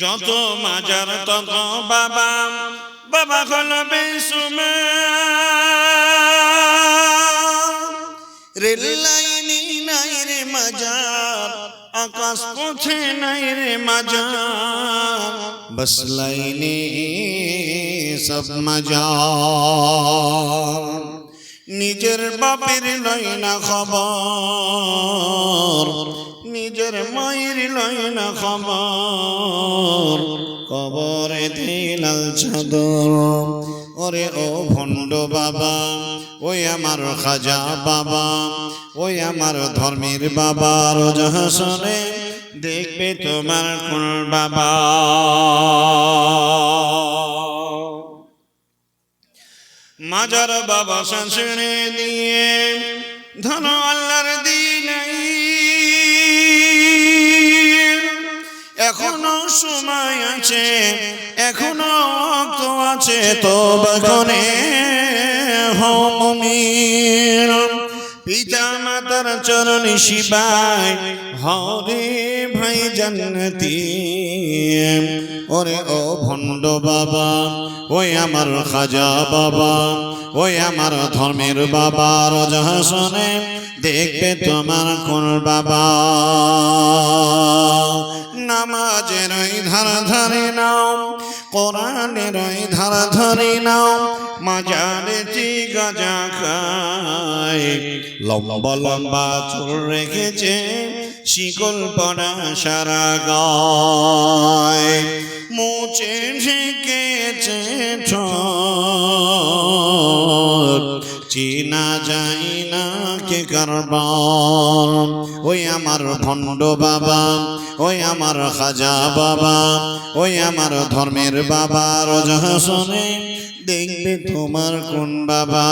যত মাজার তত বাবা, বাবা হলো বেসুমার। রেল লাইনে নাই রে মাজার, আকাশ পথে নাই রে মাজার, বাস লাইনে সব মাজার। নিজের বাপের লয় না খবর, নিজের মায়ের লয় না খবর, কবরে দিলাল চাদর। ওরে ও ভণ্ড বাবা, ওই আমার খাজা বাবা, ওই আমার ধর্মের বাবা, রোজ হাসরে দেখবে তোমার কোন বাবা। মাজার বাবা শাসনে দিয়ে ধন আল্লাহর দিন, এখনো সময় আছে, এখনো ওয়াক্ত আছে, তওবা করে হও মুমিন। পিতা মাতার চরণ শিবায় হও রে ভাই জান্নাতি। ওরে ও ভণ্ড বাবা, ওই আমার খাজা বাবা, ওই আমার ধর্মের বাবা, রোজ হাসরে দেখবে তোমার কোন বাবা। নামাজের ওই ধার ধরে নাও, কোরআনের ওই ধার ধরে নাও, মাজারে যে গাঁজা খায়, লম্বা লম্বা চুল রেখেছে, শিকল পড়া সারা গায়, মুছে ঢেকেছে ঠোঁট, চেনা যায় না কে কারবার। ওই আমার ভণ্ড বাবা, ওই আমার খাজা বাবা, ওই আমার ধর্মের বাবা, রোজ হাসরে দেখবে তোমার কোন বাবা।